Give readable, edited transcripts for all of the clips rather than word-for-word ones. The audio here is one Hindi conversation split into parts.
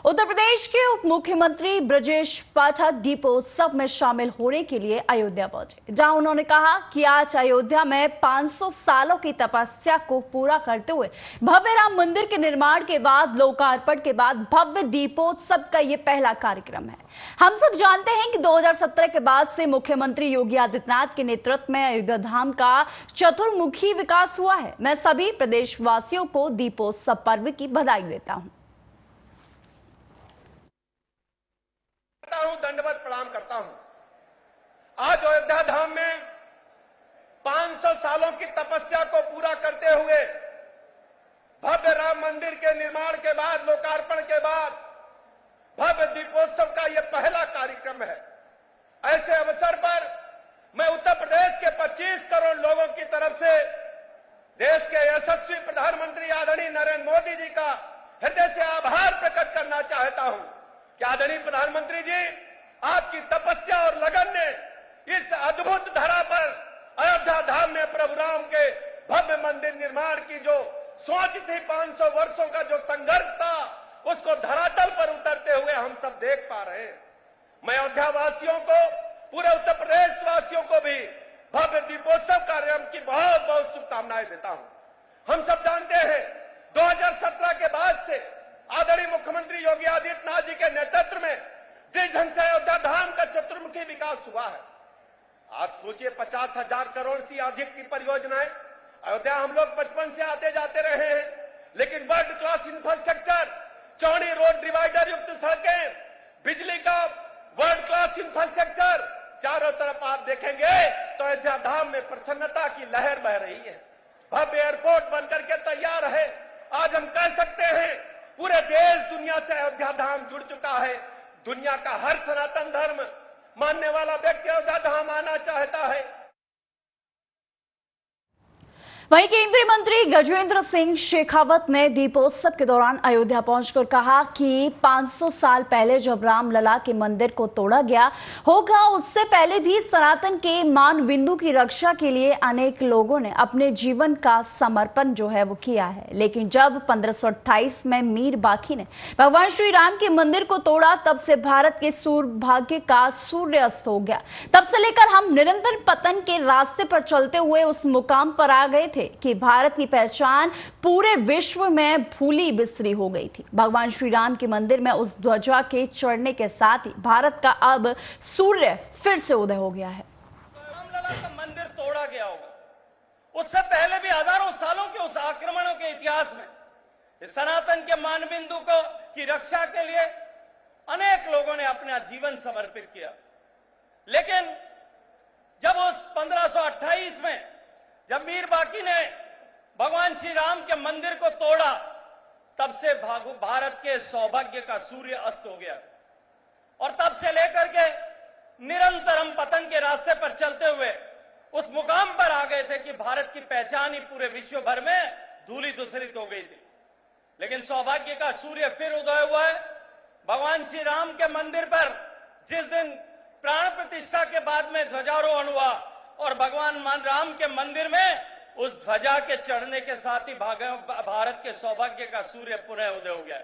उत्तर प्रदेश के उप मुख्यमंत्री ब्रजेश पाठक दीपोत्सव में शामिल होने के लिए अयोध्या पहुंचे, जहां उन्होंने कहा कि आज अयोध्या में 500 सालों की तपस्या को पूरा करते हुए भव्य राम मंदिर के निर्माण के बाद लोकार्पण के बाद भव्य दीपोत्सव का ये पहला कार्यक्रम है। हम सब जानते हैं कि 2017 के बाद से मुख्यमंत्री योगी आदित्यनाथ के नेतृत्व में अयोध्या धाम का चतुर्मुखी विकास हुआ है। मैं सभी प्रदेशवासियों को दीपोत्सव पर्व की बधाई देता हूं। दंडवत प्रणाम करता हूं। आज अयोध्या धाम में 500 सालों की तपस्या को पूरा करते हुए भव्य राम मंदिर के निर्माण के बाद लोकार्पण के बाद भव्य दीपोत्सव का यह पहला कार्यक्रम है। ऐसे अवसर पर मैं उत्तर प्रदेश के 25 करोड़ लोगों की तरफ से देश के यशस्वी प्रधानमंत्री आदरणीय नरेंद्र मोदी जी का हृदय से आभार प्रकट करना चाहता हूं कि आदरणीय प्रधानमंत्री जी, आपकी तपस्या और लगन ने इस अद्भुत धरा पर अयोध्या धाम में प्रभु राम के भव्य मंदिर निर्माण की जो सोच थी, 500 वर्षों का जो संघर्ष था, उसको धरातल पर उतरते हुए हम सब देख पा रहे हैं। मैं अयोध्या वासियों को, पूरे उत्तर प्रदेश वासियों को भी भव्य दीपोत्सव कार्यक्रम की बहुत बहुत शुभकामनाएं देता हूं। हम सब जानते हैं 2017 के बाद से आदरणीय मुख्यमंत्री योगी आदित्यनाथ जी के नेतृत्व में जिस ढंग से अयोध्या धाम का चतुर्मुखी विकास हुआ है, आज सोचिए 50,000 करोड़ से अधिक की परियोजनाएं। अयोध्या हम लोग बचपन से आते जाते रहे हैं, लेकिन वर्ल्ड क्लास इंफ्रास्ट्रक्चर, चौड़ी रोड डिवाइडर युक्त सड़कें, बिजली का वर्ल्ड क्लास इंफ्रास्ट्रक्चर, चारों तरफ आप देखेंगे तो अयोध्या धाम में प्रसन्नता की लहर बह रही है। भव्य एयरपोर्ट बनकर के तैयार है। आज हम कह सकते हैं पूरे देश दुनिया से अयोध्या धाम जुड़ चुका है। दुनिया का हर सनातन धर्म मानने वाला व्यक्ति अयोध्या धाम आना चाहता है। वहीं केंद्रीय मंत्री गजेंद्र सिंह शेखावत ने दीपोत्सव के दौरान अयोध्या पहुंचकर कहा कि 500 साल पहले जब रामलला के मंदिर को तोड़ा गया होगा, उससे पहले भी सनातन के मान बिंदु की रक्षा के लिए अनेक लोगों ने अपने जीवन का समर्पण जो है वो किया है। लेकिन जब 1528 में मीर बाकी ने भगवान श्री राम के मंदिर को तोड़ा, तब से भारत के सूर्यभाग्य का सूर्य अस्त हो गया। तब से लेकर हम निरंतर पतन के रास्ते पर चलते हुए उस मुकाम पर आ गए थे कि भारत की पहचान पूरे विश्व में भूली बिसरी हो गई थी। भगवान श्री राम के मंदिर में उस ध्वजा के चढ़ने के साथ ही भारत का अब सूर्य फिर से उदय हो गया है। रामलला का मंदिर तोड़ा गया होगा, उससे पहले भी हजारों सालों के उस आक्रमणों के इतिहास में सनातन के मानबिंदु को की रक्षा के लिए अनेक लोगों ने अपना जीवन समर्पित किया। लेकिन जब उस 1528 में जब मीर बाकी ने भगवान श्री राम के मंदिर को तोड़ा, तब से भारत के सौभाग्य का सूर्य अस्त हो गया और तब से लेकर के निरंतर हम पतन के रास्ते पर चलते हुए उस मुकाम पर आ गए थे कि भारत की पहचान ही पूरे विश्व भर में धूली धूसरित हो गई थी। लेकिन सौभाग्य का सूर्य फिर उदय हुआ है। भगवान श्री राम के मंदिर पर जिस दिन प्राण प्रतिष्ठा के बाद में ध्वजारोहण हुआ और भगवान राम के मंदिर में उस ध्वजा के चढ़ने के साथ ही भारत के सौभाग्य का सूर्य पुनः उदय हो गया।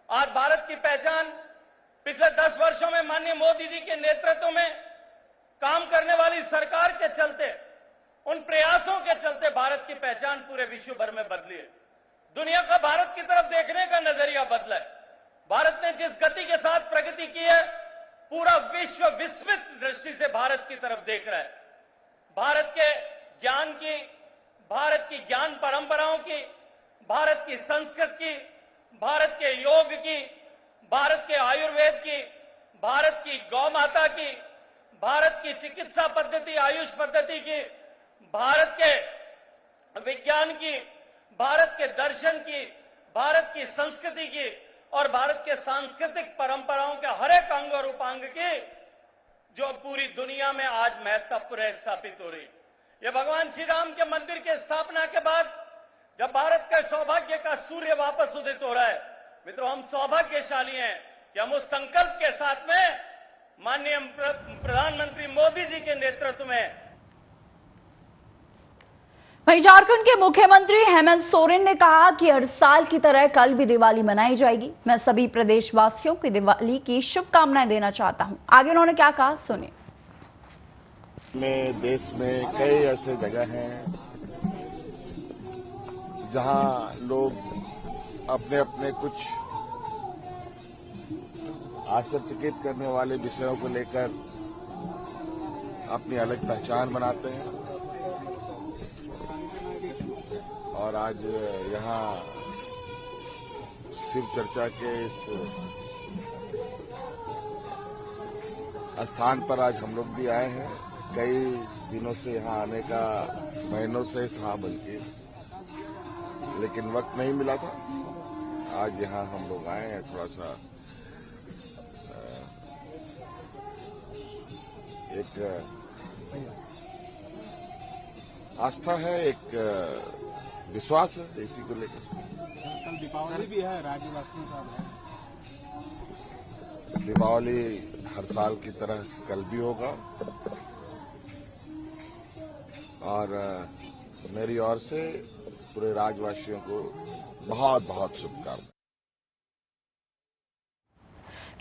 आज भारत की पहचान पिछले 10 वर्षों में माननीय मोदी जी के नेतृत्व में काम करने वाली सरकार के चलते, उन प्रयासों के चलते भारत की पहचान पूरे विश्व भर में बदली है। दुनिया का भारत की तरफ देखने का नजरिया बदला है। भारत ने जिस गति के साथ प्रगति की है, पूरा विश्व विस्मित दृष्टि से भारत की तरफ देख रहा है। भारत के ज्ञान की, भारत की ज्ञान परंपराओं की, भारत की संस्कृत की, भारत के योग की, भारत के आयुर्वेद की, भारत की गौ माता की, भारत की चिकित्सा पद्धति, आयुष पद्धति की, भारत के विज्ञान की, भारत के दर्शन की, भारत की संस्कृति की और भारत के सांस्कृतिक परंपराओं के हर एक अंग और उपांग की जो पूरी दुनिया में आज महत्वपूर्ण स्थापित हो रही। यह भगवान श्री राम के मंदिर के स्थापना के बाद जब भारत के सौभाग्य का सूर्य वापस उदित हो रहा है, मित्रों, हम सौभाग्यशाली हैं कि हम उस संकल्प के साथ में माननीय प्रधानमंत्री मोदी जी के नेतृत्व में वहीं झारखंड के मुख्यमंत्री हेमंत सोरेन ने कहा कि हर साल की तरह कल भी दिवाली मनाई जाएगी। मैं सभी प्रदेशवासियों की दिवाली की शुभकामनाएं देना चाहता हूं। आगे उन्होंने क्या कहा, सुनिए। में देश में कई ऐसे जगह हैं जहां लोग अपने अपने कुछ आश्चर्यचकित करने वाले विषयों को लेकर अपनी अलग पहचान बनाते हैं। और आज यहाँ शिव चर्चा के इस स्थान पर आज हम लोग भी आए हैं। कई दिनों से यहाँ आने का, महीनों से था बल्कि, लेकिन वक्त नहीं मिला था। आज यहाँ हम लोग आए हैं। थोड़ा सा एक आस्था है, एक विश्वास है इसी को लेकर। कल दीपावली भी है, राज्यवासियों का दीपावली हर साल की तरह कल भी होगा और मेरी ओर से पूरे राज्यवासियों को बहुत बहुत शुभकामनाएं।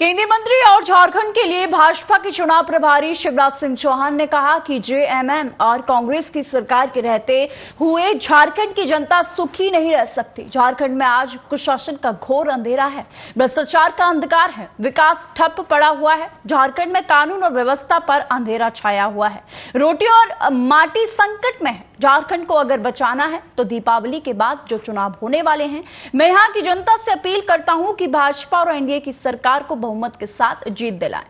केंद्रीय मंत्री और झारखंड के लिए भाजपा के चुनाव प्रभारी शिवराज सिंह चौहान ने कहा कि जेएमएम और कांग्रेस की सरकार के रहते हुए झारखंड की जनता सुखी नहीं रह सकती। झारखंड में आज कुशासन का घोर अंधेरा है, भ्रष्टाचार का अंधकार है, विकास ठप पड़ा हुआ है। झारखंड में कानून और व्यवस्था पर अंधेरा छाया हुआ है, रोटी और माटी संकट में है। झारखंड को अगर बचाना है तो दीपावली के बाद जो चुनाव होने वाले हैं, मैं यहां की जनता से अपील करता हूं कि भाजपा और एनडीए की सरकार को बहुमत के साथ जीत दिलाएं।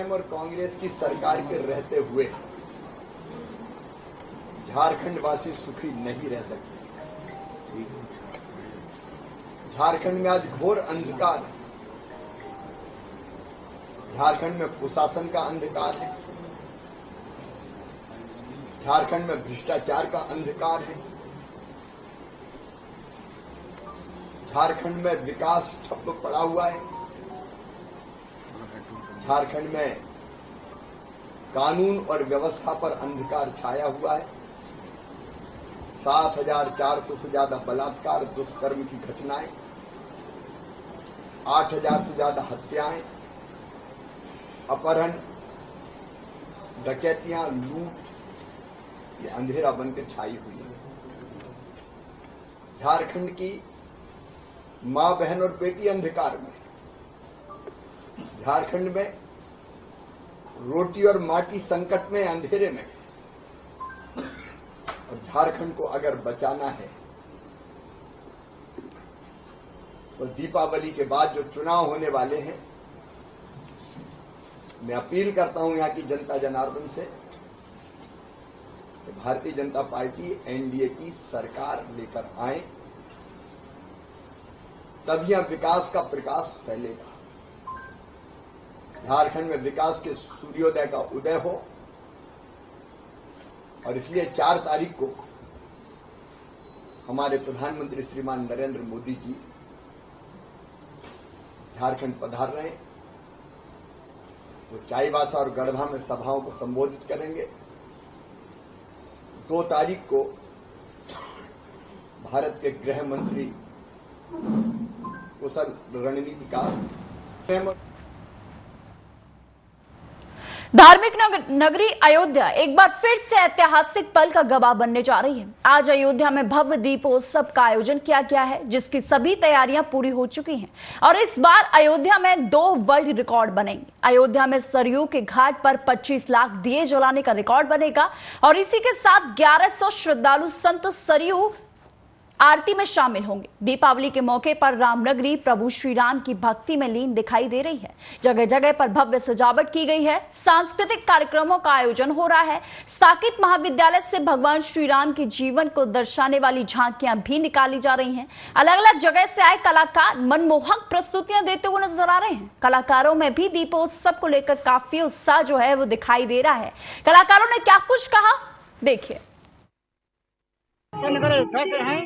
और कांग्रेस की सरकार के रहते हुए झारखंड वासी सुखी नहीं रह सकते। झारखंड में आज घोर अंधकार है। झारखंड में कुशासन का अंधकार है। झारखंड में भ्रष्टाचार का अंधकार है। झारखंड में विकास ठप पड़ा हुआ है। झारखंड में कानून और व्यवस्था पर अंधकार छाया हुआ है। 7,400 से ज्यादा बलात्कार, दुष्कर्म की घटनाएं, 8,000 से ज्यादा हत्याएं, अपहरण, डकैतियां, लूट, ये अंधेरा बनकर छाई हुई है। झारखंड की मां, बहन और बेटी अंधकार में। झारखंड में रोटी और माटी संकट में, अंधेरे में। और झारखंड को अगर बचाना है तो दीपावली के बाद जो चुनाव होने वाले हैं, मैं अपील करता हूं यहां की जनता जनार्दन से, भारतीय जनता पार्टी एनडीए की सरकार लेकर आए, तब यह विकास का प्रकाश फैलेगा। झारखंड में विकास के सूर्योदय का उदय हो। और इसलिए 4 तारीख को हमारे प्रधानमंत्री श्रीमान नरेंद्र मोदी जी झारखंड पधार रहे हैं। वो चाईबासा और गढ़वा में सभाओं को संबोधित करेंगे। 2 तारीख को भारत के गृह मंत्री कुशल रणनीतिकार, धार्मिक नगरी अयोध्या एक बार फिर से ऐतिहासिक पल का गवाह बनने जा रही है। आज अयोध्या में भव्य दीपोत्सव का आयोजन किया गया है, जिसकी सभी तैयारियां पूरी हो चुकी हैं और इस बार अयोध्या में 2 वर्ल्ड रिकॉर्ड बनेंगे। अयोध्या में सरयू के घाट पर 25 लाख दिए जलाने का रिकॉर्ड बनेगा और इसी के साथ 1100 श्रद्धालु संत सरयू आरती में शामिल होंगे। दीपावली के मौके पर रामनगरी प्रभु श्री राम की भक्ति में लीन दिखाई दे रही है। जगह जगह पर भव्य सजावट की गई है। सांस्कृतिक कार्यक्रमों का आयोजन हो रहा है। साकेत महाविद्यालय से भगवान श्री राम के जीवन को दर्शाने वाली झांकियां भी निकाली जा रही हैं। अलग अलग जगह से आए कलाकार मनमोहक प्रस्तुतियां देते हुए नजर आ रहे हैं। कलाकारों में भी दीपोत्सव को लेकर काफी उत्साह जो है वो दिखाई दे रहा है। कलाकारों ने क्या कुछ कहा, देखिए। नगर अयोध्या से हैं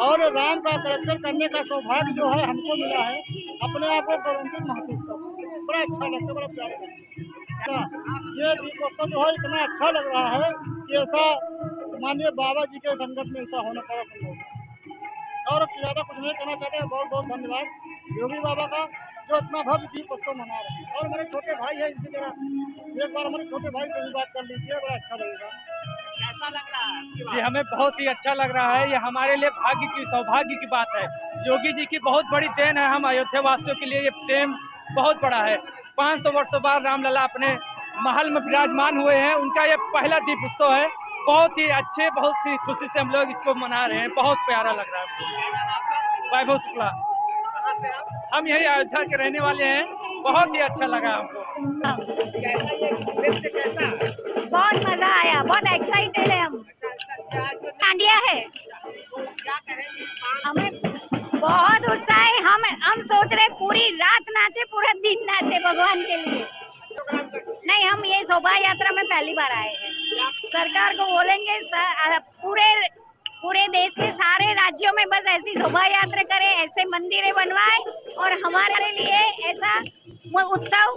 और राम का दर्शन करने का सौभाग्य जो है हमको मिला है। अपने आप को गौरवान्वित महसूस करते हैं। बड़ा अच्छा लगता है, बड़ा प्यारा लगता है। ये दीपोत्सव जो है इतना अच्छा लग रहा है कि ऐसा माननीय बाबा जी के संगत में ऐसा होना पड़ा संभव और ज्यादा कुछ नहीं कहना चाहते हैं। बहुत बहुत धन्यवाद योगी बाबा का जो इतना भव्य दीपोत्सव मना रहे हैं। और मेरे छोटे भाई है, इसी तरह एक बार हमारे छोटे भाई से भी बात कर लीजिए, बड़ा अच्छा लगेगा। कैसा लग रहा है? जी हमें बहुत ही अच्छा लग रहा है। ये हमारे लिए भाग्य की सौभाग्य की बात है। योगी जी की बहुत बड़ी देन है। हम अयोध्या वासियों के लिए ये प्रेम बहुत बड़ा है। 500 वर्षों बाद रामलला अपने महल में विराजमान हुए हैं। उनका ये पहला दीप उत्सव है। बहुत ही अच्छे, बहुत ही खुशी से हम लोग इसको मना रहे हैं। बहुत प्यारा लग रहा है। वैभव शुक्ला, हम यही अयोध्या के रहने वाले हैं। बहुत ही अच्छा लगा हमको। बहुत मजा आया, बहुत एक्साइटेड है हम। डांडिया है, हमें बहुत उत्साह है। हम सोच रहे पूरी रात नाचे, पूरा दिन नाचे भगवान के लिए। नहीं, हम ये शोभा यात्रा में पहली बार आए हैं। सरकार को बोलेंगे पूरे देश के सारे राज्यों में बस ऐसी शोभा यात्रा करे, ऐसे मंदिरें बनवाए और हमारे लिए ऐसा वो उत्सव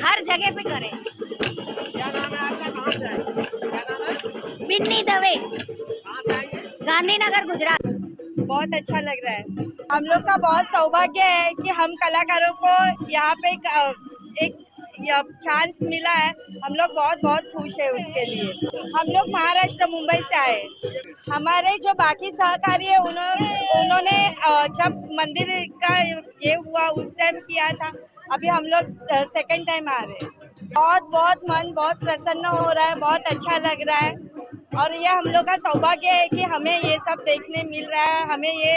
हर जगह पे करे। क्या नाम है आपका? कहाँ से आए? बिन्नी दवे, गांधीनगर, गुजरात। बहुत अच्छा लग रहा है। हम लोग का बहुत सौभाग्य है कि हम कलाकारों को यहाँ पे एक चांस मिला है। हम लोग बहुत बहुत खुश है उसके लिए। हम लोग महाराष्ट्र मुंबई से आए। हमारे जो बाकी सहकारी है उन्होंने जब मंदिर का ये हुआ उस टाइम किया था। अभी हम लोग सेकंड टाइम आ रहे हैं। बहुत मन बहुत प्रसन्न हो रहा है, बहुत अच्छा लग रहा है। और ये हम लोग का सौभाग्य है कि हमें ये सब देखने मिल रहा है, हमें ये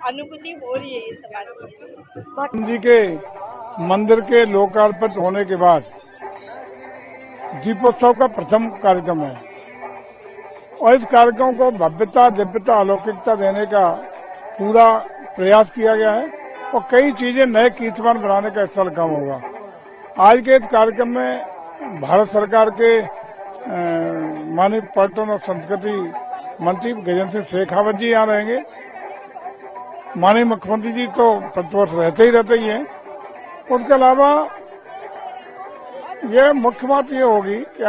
अनुभूति हो रही है। ये सब जी के मंदिर के लोकार्पित होने के बाद दीपोत्सव का प्रथम कार्यक्रम है और इस कार्यक्रम को भव्यता, दिव्यता, अलौकिकता देने का पूरा प्रयास किया गया है और कई चीजें नए कीर्तिमान बनाने का स्थल काम होगा। आज के इस कार्यक्रम में भारत सरकार के माननीय पर्यटन और संस्कृति मंत्री गजेंद्र सिंह शेखावत जी यहाँ रहेंगे। माननीय मुख्यमंत्री जी तो प्रतिवर्ष रहते ही हैं। उसके अलावा ये मुख्य बात ये होगी कि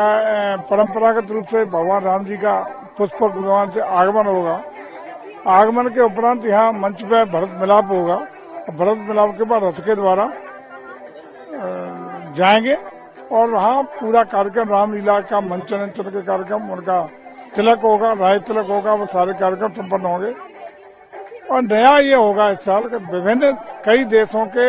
परंपरागत रूप से भगवान राम जी का पुष्प विमान से आगमन होगा। आगमन के उपरांत यहाँ मंच पे भरत मिलाप होगा और भरत मिलाप के बाद रथ के द्वारा जाएंगे और वहाँ पूरा कार्यक्रम रामलीला का मंचन के कार्यक्रम, उनका तिलक होगा, राय तिलक होगा, वो सारे कार्यक्रम संपन्न होंगे। और नया ये होगा इस साल के विभिन्न कई देशों के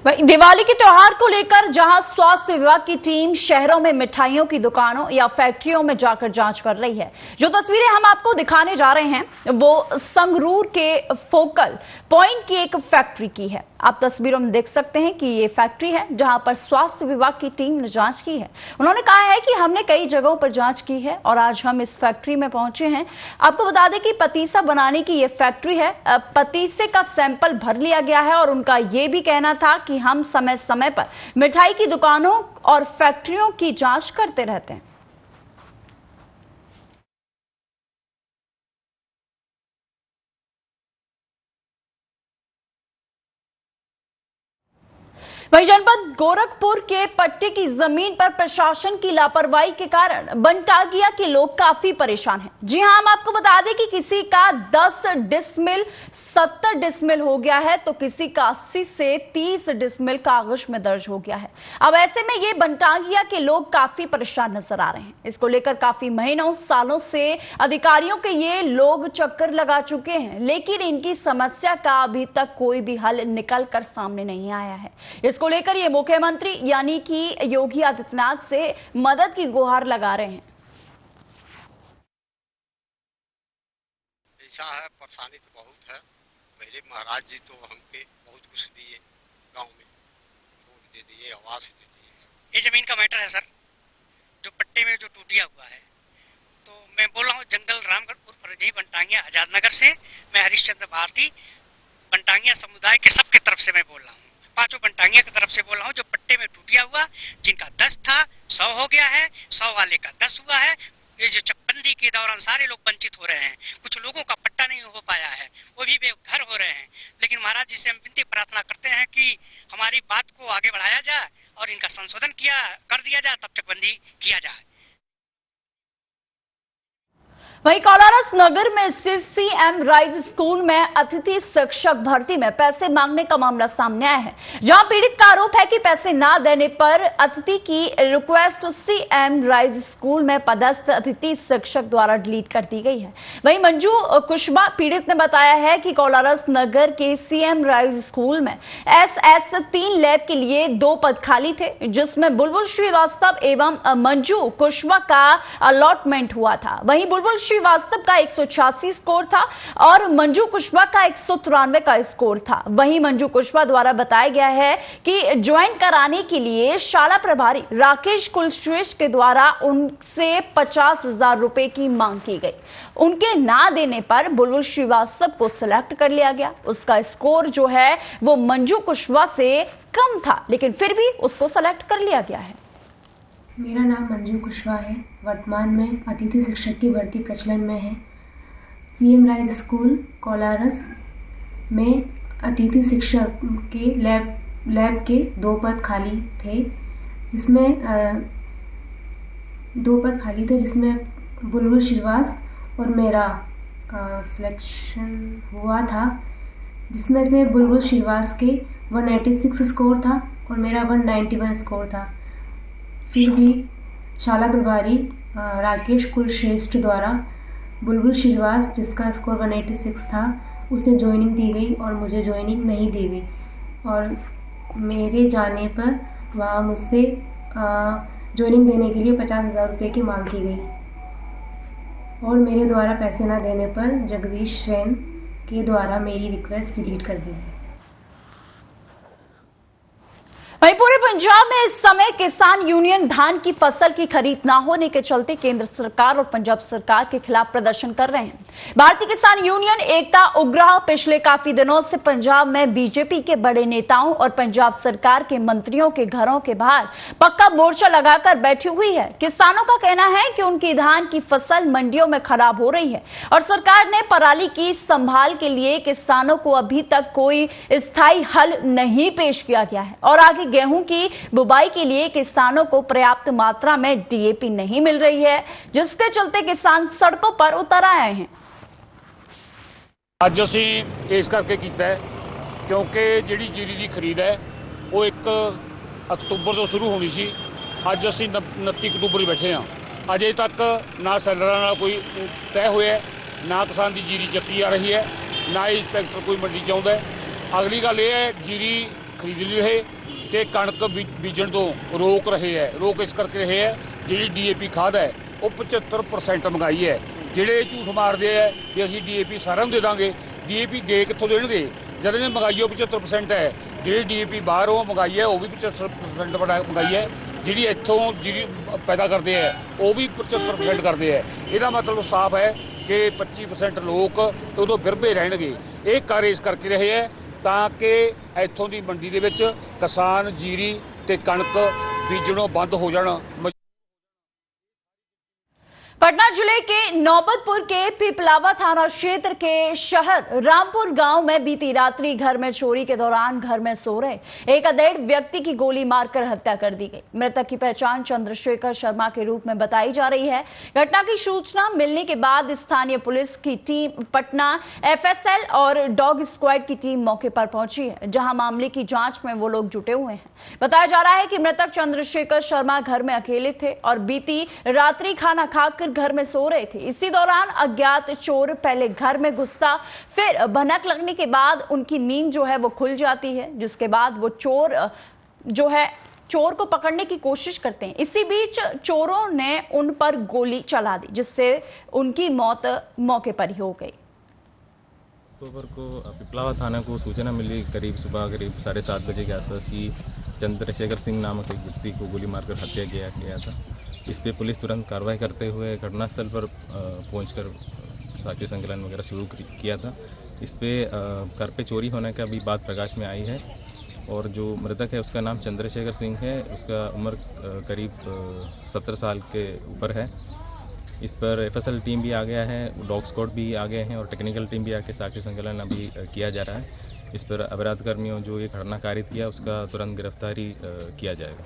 दिवाली के त्योहार को लेकर जहां स्वास्थ्य विभाग की टीम शहरों में मिठाइयों की दुकानों या फैक्ट्रियों में जाकर जांच कर रही है। जो तस्वीरें हम आपको दिखाने जा रहे हैं वो संगरूर के फोकल पॉइंट की एक फैक्ट्री की है। आप तस्वीरों में देख सकते हैं कि ये फैक्ट्री है जहां पर स्वास्थ्य विभाग की टीम ने जांच की है। उन्होंने कहा है कि हमने कई जगहों पर जांच की है और आज हम इस फैक्ट्री में पहुंचे हैं। आपको बता दें कि पतीसा बनाने की ये फैक्ट्री है। पतीसे का सैंपल भर लिया गया है और उनका ये भी कहना था कि हम समय समय पर मिठाई की दुकानों और फैक्ट्रियों की जांच करते रहते हैं। वहीं जनपद गोरखपुर के पट्टे की जमीन पर प्रशासन की लापरवाही के कारण बनटागिया के लोग काफी परेशान हैं। जी हां, हम आपको बता दें कि किसी का 10 डिसमिल 70 डिसमिल हो गया है तो किसी का 80 से 30 डिसमिल कागज में दर्ज हो गया है। अब ऐसे में ये बनटागिया के लोग काफी परेशान नजर आ रहे हैं। इसको लेकर काफी महीनों सालों से अधिकारियों के ये लोग चक्कर लगा चुके हैं, लेकिन इनकी समस्या का अभी तक कोई भी हल निकल कर सामने नहीं आया है। इसको लेकर ये मुख्यमंत्री यानी कि योगी आदित्यनाथ से मदद की गुहार लगा रहे हैं। ऐसा है, परेशानी तो बहुत है। पहले महाराज जी तो हमके बहुत कुछ दिए, गांव में रोड दे दिए, आवास दे दिए। ये जमीन का मैटर है सर, जो पट्टे में जो टूटिया हुआ है। तो मैं बोल रहा हूँ जंगल रामगढ़ उर्फ रजई बनटांगिया आजादनगर से। मैं हरिश्चंद्र भारती बनटांगिया समुदाय के सबके तरफ से मैं बोल रहा हूँ, पांचों बनटांगिया की तरफ से बोल रहा हूँ। जो पट्टे में टूटिया हुआ, जिनका 10 था 100 हो गया है, 100 वाले का 10 हुआ है। ये जो चकबंदी के दौरान सारे लोग वंचित हो रहे हैं। कुछ लोगों का पट्टा नहीं हो पाया है, वो भी बेघर हो रहे हैं, लेकिन महाराज जी से हम विनती प्रार्थना करते हैं कि हमारी बात को आगे बढ़ाया जाए और इनका संशोधन कर दिया जाए, तब तक बंदी किया जाए। वहीं कोलारस नगर में स्थित सीएम राइज स्कूल में अतिथि शिक्षक भर्ती में पैसे मांगने का मामला सामने आया है, जहां पीड़ित का आरोप है कि पैसे न देने पर अतिथि की रिक्वेस्ट सीएम राइज स्कूल में पदस्थ अतिथि शिक्षक द्वारा डिलीट कर दी गई है। वहीं मंजू कुशवाहा पीड़ित ने बताया है कि कोलारस नगर के सीएम राइज स्कूल में SS 3 लैब के लिए 2 पद खाली थे, जिसमें बुलबुल श्रीवास्तव एवं मंजू कुशवाहा का अलॉटमेंट हुआ था। वहीं बुलबुल श्रीवास्तव का 186 स्कोर था और मंजू कुशवाहा का 193 का स्कोर था। वहीं मंजू कुशवाहा द्वारा बताया गया है कि ज्वाइन कराने के लिए शाला प्रभारी राकेश कुलश्रेष्ठ के द्वारा उनसे 50,000 रुपए की मांग की गई। उनके ना देने पर बुलबुल श्रीवास्तव को सिलेक्ट कर लिया गया। उसका स्कोर जो है वो मंजू कुशवाहा से कम था, लेकिन फिर भी उसको सिलेक्ट कर लिया गया है। मेरा नाम मंजू कुशवाहा है। वर्तमान में अतिथि शिक्षक की भर्ती प्रचलन में है। सीएम राइज स्कूल कोलारस में अतिथि शिक्षक के लैब के 2 पद खाली थे, जिसमें बुलबुल श्रीवास्तव और मेरा सिलेक्शन हुआ था, जिसमें से बुलबुल श्रीवास्तव के 186 स्कोर था और मेरा 191 स्कोर था। फिर भी शाला प्रभारी राकेश कुलश्रेष्ठ द्वारा बुलबुल श्रीवास्तव, जिसका स्कोर 186 था, उसे ज्वाइनिंग दी गई और मुझे ज्वाइनिंग नहीं दी गई। और मेरे जाने पर वहाँ मुझसे ज्वाइनिंग देने के लिए 50,000 रुपये की मांग की गई और मेरे द्वारा पैसे न देने पर जगदीश जैन के द्वारा मेरी रिक्वेस्ट डिलीट कर दी गई। वहीं पूरे पंजाब में इस समय किसान यूनियन धान की फसल की खरीद न होने के चलते केंद्र सरकार और पंजाब सरकार के खिलाफ प्रदर्शन कर रहे हैं। भारतीय किसान यूनियन एकता उग्रह पिछले काफी दिनों से पंजाब में बीजेपी के बड़े नेताओं और पंजाब सरकार के मंत्रियों के घरों के बाहर पक्का मोर्चा लगाकर बैठी हुई है। किसानों का कहना है कि उनकी धान की फसल मंडियों में खराब हो रही है और सरकार ने पराली की संभाल के लिए किसानों को अभी तक कोई स्थायी हल नहीं पेश किया गया है और आगे गेहूं की बुवाई के लिए किसानों को पर्याप्त मात्रा में DAP नहीं मिल रही है, जिसके चलते किसान सड़कों पर उतर आए हैं। ਅੱਜ ਅਸੀਂ ਇਸ ਕਰਕੇ ਕੀਤਾ ਹੈ ਕਿਉਂਕਿ ਜਿਹੜੀ ਜੀਰੀ ਦੀ ਖਰੀਦ ਹੈ ਉਹ 1 ਅਕਤੂਬਰ ਤੋਂ ਸ਼ੁਰੂ ਹੋਣੀ ਸੀ। ਅੱਜ ਅਸੀਂ 29 ਅਕਤੂਬਰ ਹੀ ਬੈਠੇ ਹਾਂ। ਅਜੇ ਤੱਕ ਨਾ ਸੈਲਰਾਂ ਨਾਲ ਕੋਈ ਤੈਅ ਹੋਇਆ, ਨਾ ਕਿਸਾਨ ਦੀ ਜੀਰੀ ਚੱਕੀ ਆ ਰਹੀ ਹੈ, ਨਾ ਹੀ ਇੰਸਪੈਕਟਰ ਕੋਈ ਮੰਡੀ ਚ ਆਉਂਦਾ। ਅਗਲੀ ਗੱਲ ਇਹ ਹੈ ਜੀਰੀ ਖਰੀਦ ਲਈ ਰਹੇ ਤੇ ਕਣਕ ਬੀਜਣ ਤੋਂ ਰੋਕ ਰਹੇ ਹੈ। ਰੋਕ ਇਸ ਕਰਕੇ ਰਹੇ ਹੈ ਜਿਹੜੀ DAP ਖਾਦ ਹੈ ਉਹ 75% ਮਹਿੰਗਾਈ ਹੈ। ਜਿਹੜੇ ਝੂਠ ਮਾਰਦੇ ਆ ਕਿ ਅਸੀਂ DAP ਸਾਰਿਆਂ ਨੂੰ ਦੇ ਦਾਂਗੇ, DAP ਦੇ ਕਿੱਥੋਂ ਦੇਣਗੇ ਜਦ ਇਹ ਮਹਿੰਗਾਈ ਉਹ 75% ਹੈ। ਜਿਹੜੀ DAP ਬਾਹਰੋਂ ਮੰਗਾਈ ਹੈ ਉਹ ਵੀ 75% ਮੰਗਾਈ ਹੈ। ਜਿਹੜੀ ਇੱਥੋਂ ਜਿਹੜੀ ਪੈਦਾ ਕਰਦੇ ਆ ਉਹ ਵੀ 75% ਕਰਦੇ ਆ। ਇਹਦਾ ਮਤਲਬ ਸਾਫ਼ ਹੈ ਕਿ 25% ਲੋਕ ਉਦੋਂ ਵਿਰਭੇ ਰਹਿਣਗੇ। ਇਹ ਕਾਰਜ ਇਸ ਕਰਕੇ ਰਹੇ ਹੈ ਤਾਂ ਕਿ ਇੱਥੋਂ ਦੀ ਮੰਡੀ ਦੇ ਵਿੱਚ ਕਿਸਾਨ ਜੀਰੀ ਤੇ ਕਣਕ ਬੀਜਣੋਂ ਬੰਦ ਹੋ ਜਾਣ। पटना जिले के नौबतपुर के पिपलावा थाना क्षेत्र के शहर रामपुर गांव में बीती रात्रि घर में चोरी के दौरान घर में सो रहे एक अधेड़ व्यक्ति की गोली मारकर हत्या कर दी गई। मृतक की पहचान चंद्रशेखर शर्मा के रूप में बताई जा रही है। घटना की सूचना मिलने के बाद स्थानीय पुलिस की टीम, पटना FSL और डॉग स्क्वाड की टीम मौके पर पहुंची है, जहां मामले की जांच में वो लोग जुटे हुए हैं। बताया जा रहा है कि मृतक चंद्रशेखर शर्मा घर में अकेले थे और बीती रात्रि खाना खाकर घर में सो रहे थे। इसी दौरान अज्ञात चोर पहले घर में घुसता, फिर भनक लगने के बाद उनकी नींद जो है वो खुल जाती है, जिसके बाद वो चोर को पकड़ने की कोशिश करते हैं। इसी बीच चोरों ने उन पर गोली चला दी, जिससे उनकी मौत मौके पर ही हो गई। अक्टूबर को पिपलावा थाना को सूचना मिली करीब सुबह 7:30 बजे के आसपास की चंद्रशेखर सिंह नामक एक व्यक्ति को गोली मारकर हत्या किया गया था। इस पर पुलिस तुरंत कार्रवाई करते हुए घटनास्थल पर पहुंचकर साक्ष्य संकलन वगैरह शुरू किया था। इस पे घर पे चोरी होने का भी बात प्रकाश में आई है और जो मृतक है उसका नाम चंद्रशेखर सिंह है। उसका उम्र करीब 17 साल के ऊपर है। इस पर एफएसएल टीम भी आ गया है, डॉग स्क्वाड भी आ गए हैं और टेक्निकल टीम भी आके साक्ष्य संकलन अभी किया जा रहा है। इस पर अपराध कर्मियों जो ये घटना कारित किया उसका तुरंत गिरफ्तारी किया जाएगा।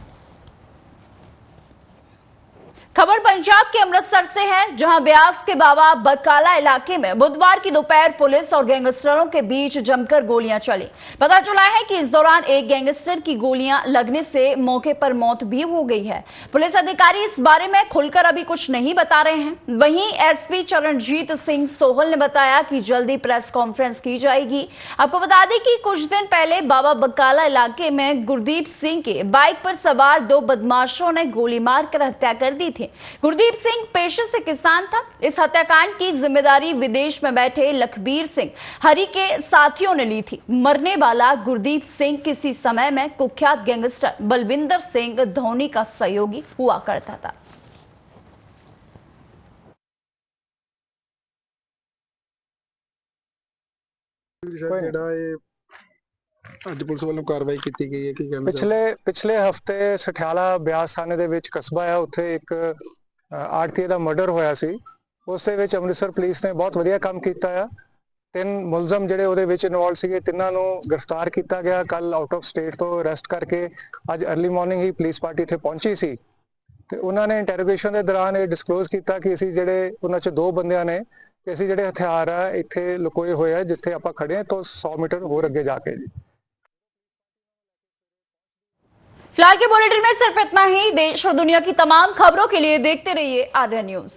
खबर पंजाब के अमृतसर से है, जहां ब्यास के बाबा बकाला इलाके में बुधवार की दोपहर पुलिस और गैंगस्टरों के बीच जमकर गोलियां चली। पता चला है कि इस दौरान एक गैंगस्टर की गोलियां लगने से मौके पर मौत भी हो गई है। पुलिस अधिकारी इस बारे में खुलकर अभी कुछ नहीं बता रहे हैं। वहीं एसपी चरणजीत सिंह सोहल ने बताया कि जल्दी प्रेस कॉन्फ्रेंस की जाएगी। आपको बता दें कि कुछ दिन पहले बाबा बकाला इलाके में गुरदीप सिंह के बाइक पर सवार 2 बदमाशों ने गोली मारकर हत्या कर दी थी। गुरदीप सिंह पेशे से किसान था। इस हत्याकांड की जिम्मेदारी विदेश में बैठे लखबीर सिंह हरि के साथियों ने ली थी। मरने वाला गुरदीप सिंह किसी समय में कुख्यात गैंगस्टर बलविंदर सिंह धोनी का सहयोगी हुआ करता था। ਅੱਜ ਪੁਲਿਸ ਵੱਲੋਂ ਕਾਰਵਾਈ ਕੀਤੀ ਗਈ ਹੈ, ਕੀ ਕਹਿੰਦੇ ਪਿਛਲੇ ਹਫਤੇ ਸਠਿਆਲਾ ਬਿਆਸ ਥਾਣੇ ਦੇ ਵਿੱਚ ਕਸਬਾ ਹੈ, ਉੱਥੇ ਇੱਕ ਆੜਤੀ ਦਾ ਮਰਡਰ ਹੋਇਆ ਸੀ। ਉਸ ਦੇ ਵਿੱਚ ਅੰਮ੍ਰਿਤਸਰ ਪੁਲਿਸ ਨੇ ਬਹੁਤ ਵਧੀਆ ਕੰਮ ਕੀਤਾ ਆ। 3 ਮੁਲਜ਼ਮ ਜਿਹੜੇ ਉਹਦੇ ਵਿੱਚ ਇਨਵੋਲਵ ਸੀਗੇ, ਤਿੰਨਾਂ ਨੂੰ ਗ੍ਰਿਫਤਾਰ ਕੀਤਾ ਗਿਆ। ਕੱਲ ਆਊਟ ਆਫ ਸਟੇਟ ਤੋਂ ਅਰੈਸਟ ਕਰਕੇ ਅੱਜ अर्ਲੀ ਮਾਰਨਿੰਗ ਹੀ ਪੁਲਿਸ ਪਾਰਟੀ ਇੱਥੇ ਪਹੁੰਚੀ ਸੀ ਤੇ ਉਹਨਾਂ ਨੇ ਇੰਟਰੋਗੇਸ਼ਨ ਦੇ ਦੌਰਾਨ ਇਹ ਡਿਸਕਲੋਜ਼ ਕੀਤਾ ਕਿ ਅਸੀਂ ਜਿਹੜੇ ਉਹਨਾਂ 'ਚ 2 ਬੰਦਿਆਂ ਨੇ ਕਿ ਅਸੀਂ ਜਿਹੜੇ ਹਥਿਆਰ ਆ ਇੱਥੇ ਲੁਕੋਏ ਹੋਏ ਆ, ਜਿੱਥੇ ਆਪਾਂ ਖੜੇ ਆ ਤੋਂ 100 मीटर ਹੋਰ ਅੱਗੇ ਜਾ ਕੇ। जी फिलहाल के बुलेटिन में सिर्फ इतना ही। देश और दुनिया की तमाम खबरों के लिए देखते रहिए आर्या न्यूज।